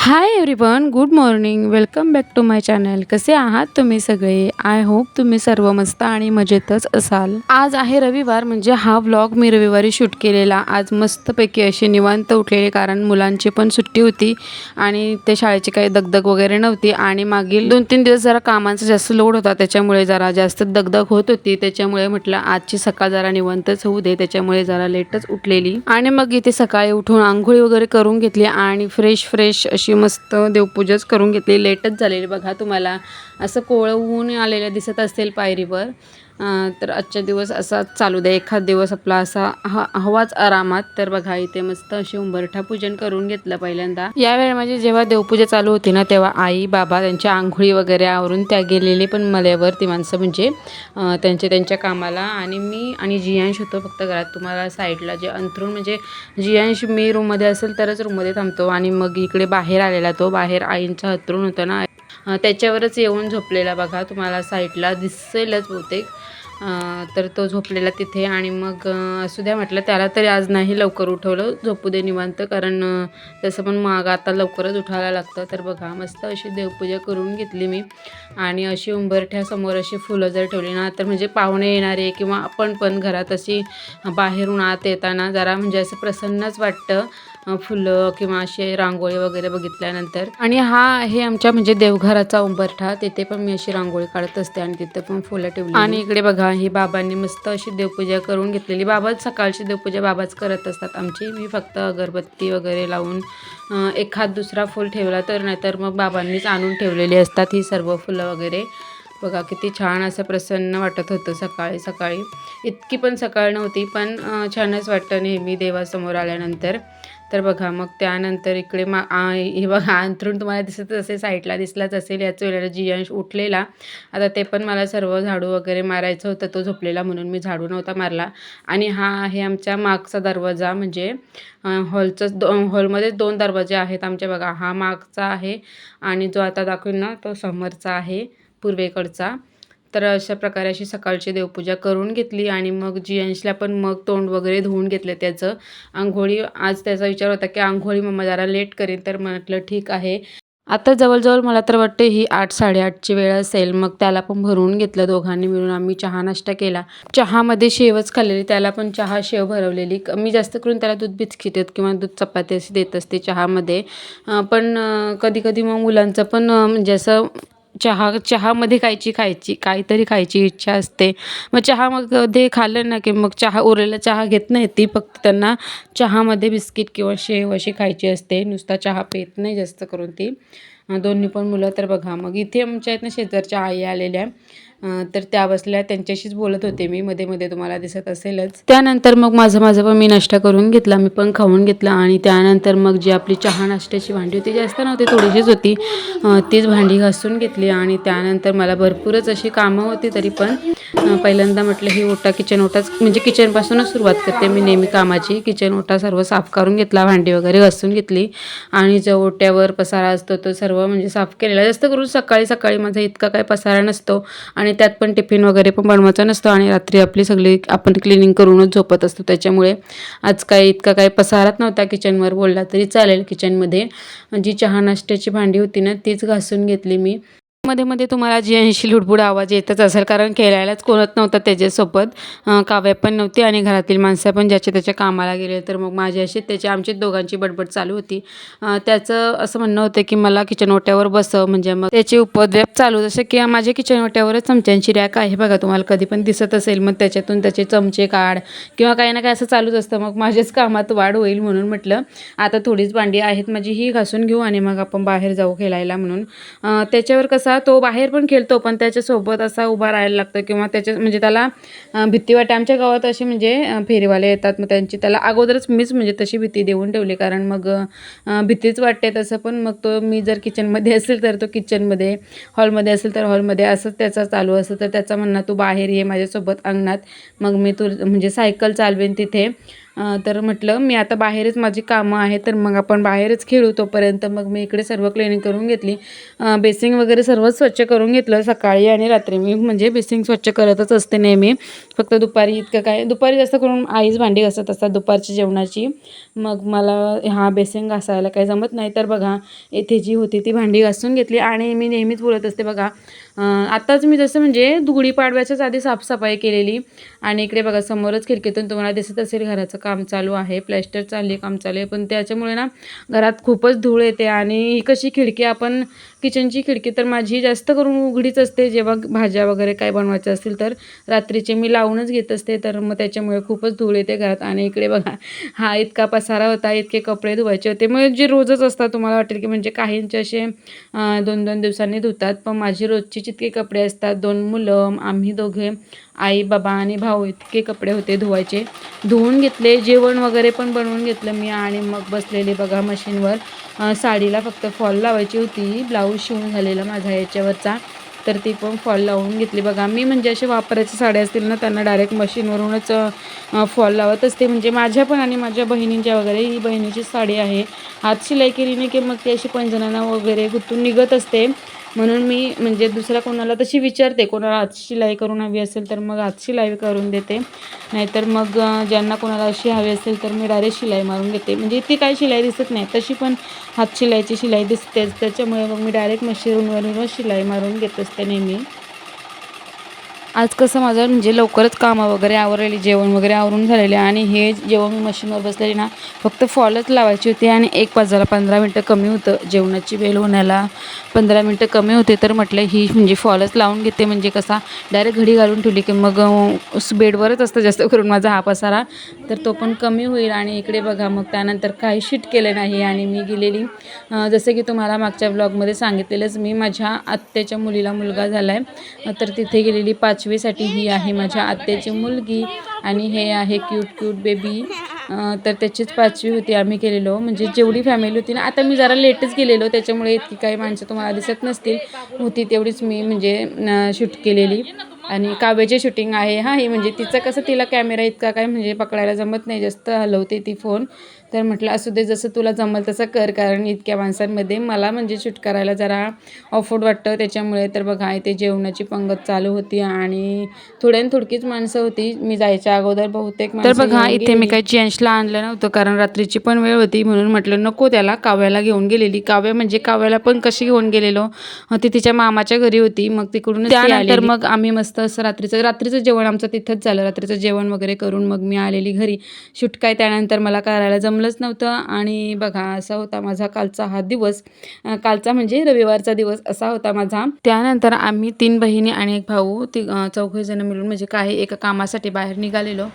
High everyone, good morning. Welcome back to my channel. कसे आहात तुम्ही सगळे? आय होप तुम्ही सर्व मस्त आणि मजेतच असाल. आज आहे रविवार, म्हणजे हा व्लॉग मी रविवारी शूट केलेला. आज मस्तपैकी अशी निवांत उठलेली, कारण मुलांची पण सुट्टी होती आणि ते शाळेची काही दगदग वगैरे नव्हती. आणि मागील 2-3 दिवस जरा कामाचा जास्त लोड होता, त्याच्यामुळे जरा जास्त दगदग होत होती. त्याच्यामुळे म्हटलं आजची सकाळ जरा निवांतच होऊ दे, त्याच्यामुळे जरा लेटच उठलेली. आणि मग इथे सकाळी उठून आंघोळी वगैरे करून घेतली आणि फ्रेश अशी मस्त देवपूजाच करून घेतली. लेटच झालेली बघा. तुम्हाला असं कोवळं ऊन आलेलं दिसत असेल पायरीवर. तर आजचा दिवस असाच चालू दे, एखाद दिवस आपला असा हवाच आरामात. तर बघा इथे मस्त अशी उंबरठा पूजन करून घेतलं पहिल्यांदा. यावेळी म्हणजे जेव्हा देवपूजा चालू होती ना, तेव्हा आई बाबा त्यांच्या आंघोळी वगैरे आवरून त्या गेलेले पण मल्यावर, ती माणसं म्हणजे त्यांच्या कामाला. आणि मी आणि जियांश होतो फक्त घरात. तुम्हाला साईडला जे अंथरूण, म्हणजे जियांश मी रूममध्ये असेल तरच रूममध्ये थांबतो. आणि मग इकडे बाहेर आलेला, तो बाहेर आईंचं अंथरूण होतं ना, त्याच्यावरच येऊन झोपलेला बघा. तुम्हाला साईडला दिसेलच बहुतेक. तर तो झोपलेला तिथे. आणि मग असू द्या म्हटलं, त्याला तरी आज नाही लवकर उठवलं, झोपू दे निवांत, कारण तसं पण मग आता लवकरच उठायला लागतं. तर बघा मस्त अशी देवपूजा करून घेतली मी. आणि अशी उंबरठ्यासमोर अशी फुलं जर ठेवली ना, तर म्हणजे पाहुणे येणारे किंवा आपण पण घरात अशी बाहेरून आत येताना जरा म्हणजे असं प्रसन्नच वाटतं, फुलं किंवा असे रांगोळी वगैरे बघितल्यानंतर. आणि हा आहे आमच्या म्हणजे देवघराचा उंबरठा. तिथे पण मी अशी रांगोळी काढत असते आणि तिथे पण फुलं ठेवली. आणि इकडे बघा ही बाबांनी मस्त अशी देवपूजा करून घेतलेली. बाबाच सकाळची देवपूजा बाबाच करत असतात आमची. मी फक्त अगरबत्ती वगैरे लावून एखाद दुसरा फूल ठेवला तर, नाहीतर मग बाबांनीच आणून ठेवलेली असतात ही सर्व फुलं वगैरे. बघा किती छान असं प्रसन्न वाटत होतं सकाळी सकाळी. इतकी पण सकाळ नव्हती, पण छानच वाटतं नेहमी देवासमोर आल्यानंतर. तर बघा मग त्यानंतर इकडे हे बघा अंथरूण तुम्हाला दिसत असेल, साईडला दिसलाच असेल. याच वेळेला जियांश उठलेला. आता ते पण मला सर्व झाडू वगैरे मारायचं होतं, तो झोपलेला म्हणून मी झाडू नव्हता मारला. आणि हा आहे आमच्या मागचा दरवाजा, म्हणजे हॉलमध्ये 2 दरवाजे आहेत आमच्या बघा. हा मागचा आहे आणि जो आता दाखवेल ना तो समोरचा आहे, पूर्वेकडचा. तर अशा प्रकारे अशी सकाळची देवपूजा करून घेतली. आणि मग जियांशला पण मग तोंड वगैरे धुवून घेतलं त्याचं. अंघोळी आज त्याचा विचार होता की अंघोळी मम्मा जरा लेट करेन, तर म्हटलं ठीक आहे. आता जवळजवळ मला तर वाटते ही 8-8:30ची वेळ असेल. मग त्याला पण भरवून घेतलं. दोघांनी मिळून आम्ही चहा नाश्ता केला. चहामध्ये शेवच खाल्लेली, त्याला पण चहा शेव भरवलेली. मी जास्त करून त्याला दूध बिस्किट किंवा दूध चपाती अशी देत असते चहामध्ये. पण कधी कधी मग मुलांचं पण म्हणजे असं चहामध्ये काहीतरी खायची इच्छा असते. मग चहामध्ये खाल्लं ना की मग उरलेला चहा घेत नाही ती, फक्त त्यांना चहामध्ये बिस्किट किंवा शेव अशी खायची असते. नुसता चहा पित नाही जास्त करून ती, दोन्ही पण मुलं. तर बघा मग इथे आमच्या आहेत ना शेजारच्या आई आलेल्या, तर त्या बसल्या, त्यांच्याशीच बोलत होते मी. मध्ये मध्ये तुम्हाला दिसत असेलच. त्यानंतर मग माझं पण मी नाश्ता करून घेतला, मी पण खाऊन घेतला. आणि त्यानंतर मग जी आपली चहा नाश्त्याची भांडी होती, जास्त नव्हती, थोडीशीच होती, तीच भांडी घासून घेतली. आणि त्यानंतर मला भरपूरच अशी कामं होती, तरी पण पहिल्यांदा म्हटलं ही किचन ओटाच, म्हणजे किचनपासूनच सुरुवात करते मी नेहमी कामाची. किचन ओटा सर्व साफ करून घेतला, भांडी वगैरे घासून घेतली. आणि जो ओट्यावर पसारा असतो तो सर्व म्हणजे साफ केलेला. जास्त करून सकाळी सकाळी माझा इतका काही पसारा नसतो, आणि त्यात पण टिफिन वगैरे पण बनवायचा नसतो, आणि रात्री आपली सगळी आपण क्लिनिंग करूनच झोपत असतो. त्याच्यामुळे आज काही इतका काही पसाराच नव्हता किचनवर, बोलला तरी चालेल. किचनमध्ये जी चहा नाश्त्याची भांडी होती ना, तीच घासून घेतली मी. मध्ये मध्ये तुम्हाला जियांशी लुडबुड आवाज येतच असेल, कारण खेळायलाच कोणत नव्हतं त्याच्यासोबत. काव्या पण नव्हती आणि घरातील माणसं पण ज्याच्या त्याच्या कामाला गेले. तर मग माझी अशी आमची दोघांची बडबड चालू होती. त्याचं असं म्हणणं होतं की मला किचन ओट्यावर बसव, म्हणजे मग त्याचे उपद्व्याप चालू. जसं की माझ्या किचन ओट्यावरच चमच्यांची रॅक आहे बघा, तुम्हाला कधी पण दिसत असेल. मग त्याच्यातून त्याचे चमचे काढ किंवा काही ना काही असं चालूच असतं. मग माझ्याच कामात वाढ होईल म्हणून म्हटलं आता थोडीच भांडी आहेत माझी, ही घासून घेऊ आणि मग आपण बाहेर जाऊ खेळायला म्हणून. त्याच्यावर कसा तो बाहेर पण खेळतो, पण त्याच्यासोबत असा उभा राहायला लागतं, किंवा म्हणजे त्याला भीती वाटते. आमच्या गावात असे म्हणजे फेरीवाले येतात, मग त्याला अगोदरच मीच म्हणजे तशी भीती देऊन ठेवली, कारण मग भीतीच वाटते तसं. पण मग तो मी जर किचनमध्ये असेल तर तो किचनमध्ये, हॉलमध्ये असेल तर हॉलमध्ये, असंच त्याचं चालू असतं. तर त्याचा म्हणणं तू बाहेर ये माझ्यासोबत अंगणात, मग मी म्हणजे सायकल चालवेन तिथे. तर म्हटलं मी आता बाहेरच माझी कामं आहेत तर मग आपण बाहेरच खेळू. तोपर्यंत मग मी इकडे सर्व क्लिनिंग करून घेतली. बेसिंग वगैरे सर्वच स्वच्छ करून घेतलं सकाळी आणि रात्री. मी म्हणजे बेसिंग स्वच्छ करतच असते नेहमी, फक्त दुपारी इतकं काय, दुपारी जास्त करून आईच भांडी घासत असतात दुपारची जेवणाची. मग मला हा बेसिंग घासायला काही जमत नाही. तर बघा इथे जी होती ती भांडी घासून घेतली. आणि मी नेहमीच बोलत असते बघा, आताच मी जसं म्हणजे गुढीपाडव्याच्याच आधी साफसफाई केलेली. आणि इकडे बघा समोरच खिडकीतून तुम्हाला दिसत असेल घराचं काम चालू आहे, प्लॅस्टर चालू आहे, काम चालू आहे. पण त्याच्यामुळे ना घरात खूपच धूळ येते. आणि ही कशी खिडकी, आपण किचनची खिडकी तर माझी जास्त करून उघडीच असते. जेव्हा भाज्या वगैरे काय बनवायचं असतील तर रात्रीचे मी लावूनच घेत असते. तर मग त्याच्यामुळे खूपच धूळ येते घरात. आणि इकडे बघा हा इतका पसारा होता, इतके कपडे धुवायचे होते. मग जे रोजच असतात, तुम्हाला वाटेल की म्हणजे काहींचे असे 2-2 दिवसांनी धुतात, पण माझी रोजची जितके कपडे असतात, 2 मुलं, आम्ही दोघे, आई बाबा आणि भाऊ, इतके कपडे होते धुवायचे. धुवून घेतले, जेवण वगैरे पण बनवून घेतलं मी. आणि मग बसलेले बघा मशीनवर. साडीला फक्त फॉल लावायची होती, ब्लाऊज शिवून झालेला माझा याच्यावरचा, तर ती पण फॉल लावून घेतली. बघा मी म्हणजे असे वापरायच्या साड्या असतील ना त्यांना डायरेक्ट मशीनवरूनच फॉल लावत असते. म्हणजे माझ्या पण आणि माझ्या बहिणींच्या वगैरे, ही बहिणीची साडी आहे, हात शिलाई केली नाही की मग ती अशी पैंजणांना वगैरे गुंतून निघत असते. म्हणून मी म्हणजे दुसऱ्या कोणाला तशी विचारते, कोणाला हात शिलाई करून हवी असेल तर मग हात शिलाई करून देते, नाहीतर मग ज्यांना कोणाला अशी हवी असेल तर मी डायरेक्ट शिलाई मारून घेते. म्हणजे ती काही शिलाई दिसत नाही, तशी पण हात शिलाईची शिलाई दिसतेच. त्याच्यामुळे मग मी डायरेक्ट मशीनवरूनच शिलाई मारून घेत असते नेहमी. आज कसं माझं म्हणजे लवकरच कामं वगैरे आवरलेली, जेवण वगैरे आवरून झालेले. आणि हे जेव्हा मी मशीनवर बसलेली ना, फक्त फॉलच लावायची होती. आणि 1 वाजायला 15 मिनटं कमी होतं, जेवणाची बेल होण्याला 15 मिनटं कमी होते. तर म्हटलं ही म्हणजे फॉलच लावून घेते, म्हणजे कसा डायरेक्ट घडी घालून ठेवली की मग बेडवरच असतं जास्त करून माझा हा पसारा, तर तो पण कमी होईल. आणि इकडे बघा मग त्यानंतर काही शीट केलं नाही. आणि मी गेलेली, जसं की तुम्हाला मागच्या ब्लॉगमध्ये सांगितलेलंच, मी माझ्या आत्याच्या मुलीला मुलगा झाला आहे, तर तिथे गेलेली 5वीसाठी. ही आहे माझ्या आत्याची मुलगी आणि हे आहे क्यूट क्यूट बेबी. तर त्याचीच 5वी होती, आम्ही गेलेलो. म्हणजे जेवढी फॅमिली होती ना, आता मी जरा लेटच गेलेलो त्याच्यामुळे इतकी काही माणसं तुम्हाला दिसत नसतील, होती तेवढीच मी म्हणजे शूट केलेली. आणि काव्याची शूटिंग आहे ही म्हणजे तिचं कसं, तिला कॅमेरा इतका काय म्हणजे पकडायला जमत नाही, जास्त हलवते ती फोन. तर म्हटलं असू दे, जसं तुला जमल तसं कर, कारण इतक्या माणसांमध्ये मला म्हणजे शूट करायला जरा ऑफवर्ड वाटतं त्याच्यामुळे. तर बघा इथे जेवणाची पंगत चालू होती आणि थोडकीच माणसं होती. मी जायच्या अगोदर बहुतेक तर बघा इथे मी काही जेंट्सला आणलं नव्हतं, कारण रात्रीची पण वेळ होती, म्हणून म्हटलं नको त्याला. काव्याला घेऊन गेलेली. काव्या म्हणजे काव्याला पण कशी घेऊन गेलेलो, ती तिच्या मामाच्या घरी होती, मग तिकडूनच त्यानंतर मग आम्ही मस्त असं रात्रीचं जेवण आमचं तिथंच झालं. रात्रीचं जेवण वगैरे करून मग मी आलेली घरी. शूट काय त्यानंतर मला करायला जमलंच नव्हतं. आणि बघा असा होता माझा कालचा हा दिवस, कालचा म्हणजे रविवारचा दिवस असा होता माझा. त्यानंतर आम्ही 3 बहिणी आणि 1 भाऊ, चौघे जण मिळून म्हणजे काही एका कामासाठी बाहेर निघालेलो.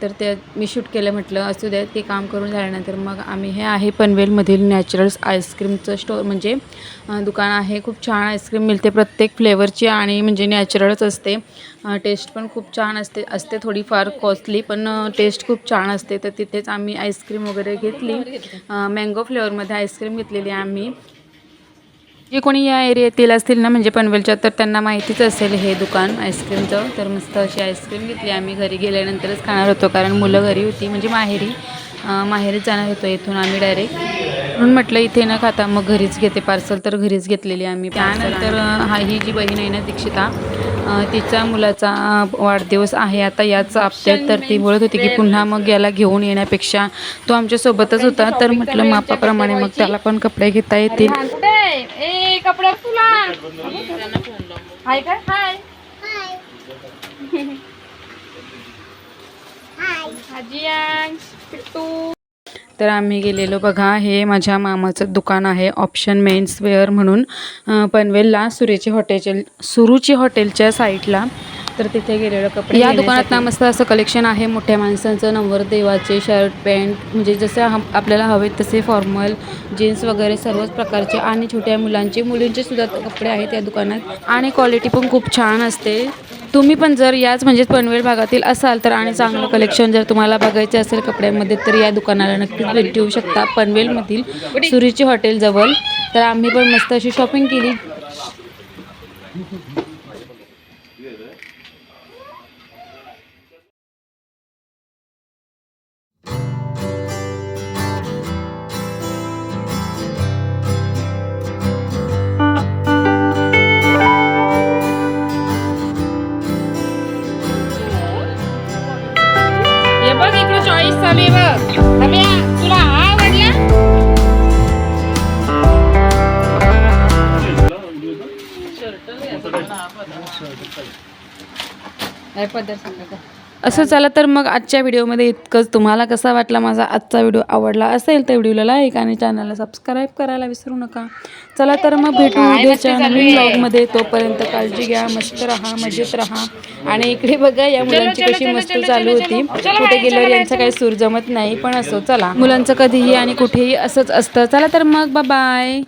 तर ते मी शूट केलं. म्हटलं असू द्या, ते काम करून झाल्यानंतर मग आम्ही, हे आहे पनवेलमधील नॅचरल्स आईस्क्रीमचं स्टोर, म्हणजे दुकान आहे. खूप छान आईस्क्रीम मिळते प्रत्येक फ्लेवरची, आणि म्हणजे नॅचरलच असते. टेस्ट पण खूप छान असते थोडीफार कॉस्टली, पण टेस्ट खूप छान असते. तर तिथेच आम्ही आईस्क्रीम वगैरे घेतली. मँगो फ्लेवरमध्ये आईस्क्रीम घेतलेली आम्ही. जे कोणी या एरियातील असतील ना, म्हणजे पनवेलच्या, तर त्यांना माहितीच असेल हे दुकान आईस्क्रीमचं. तर मस्त अशी आईस्क्रीम घेतली आम्ही. घरी गेल्यानंतरच खाणार होतो, कारण मुलं घरी होती, म्हणजे माहेरीच जाणार होतो इथून आम्ही डायरेक्ट. म्हणून म्हटलं इथे न खाता मग घरीच घेते पार्सल, तर घरीच घेतलेली आम्ही. त्यानंतर ही जी बहीण आहे ना दीक्षिता, तिच्या मुलाचा वाढदिवस आहे आता याच हप्त्यात. तर ती बोलत होती की पुन्हा मग याला घेऊन येण्यापेक्षा तो आमच्यासोबतच होता, तर म्हटलं मापाप्रमाणे मग त्याला पण कपडे घेता येतील. कपडे तुला हाय काय, हाय तर आम्ही गेलेलो. बघा हे माझ्या मामाचं दुकान आहे, ऑप्शन मेन्स वेअर म्हणून, पनवेलला सुरुची हॉटेलच्या साईडला. तर तिथे गेलेलो कपडे. या दुकानात ना मस्त असं कलेक्शन आहे मोठ्या माणसांचं, नवरदेवाचे शर्ट पॅन्ट, म्हणजे जसे आपल्याला हवे तसे फॉर्मल जीन्स वगैरे सर्वच प्रकारचे, आणि छोट्या मुलींचे सुद्धा कपडे आहेत या दुकानात, आणि क्वालिटी पण खूप छान असते. तुम्ही पण जर याच म्हणजे पनवेल भागातील असाल तर, आणि चांगलं कलेक्शन जर तुम्हाला बघायचे असेल कपड्यांमध्ये, तर या दुकानाला नक्कीच भेट देऊ शकता पनवेलमधील सुरुची हॉटेलजवळ. तर आम्ही पण मस्त अशी शॉपिंग केली. अभि बघ, अभि तुला हा आवडला? असं चला तर मग आजच्या व्हिडिओमध्ये इतकंच. तुम्हाला कसा वाटला माझा आजचा व्हिडिओ? आवडला असेल तर व्हिडिओला लाईक आणि चॅनलला सबस्क्राईब करायला विसरू नका. चला तर मग भेटू उद्याच्या नवीन व्लॉगमध्ये. तोपर्यंत काळजी घ्या, मस्त राहा, मजेत राहा. आणि इकडे बघा या मुलांची कशी मस्त चालू होती. कुठे गेल्यावर यांचा काही सूर जमत नाही, पण असो चला, मुलांचं कधीही आणि कुठेही असंच असतं. चला तर मग बाय.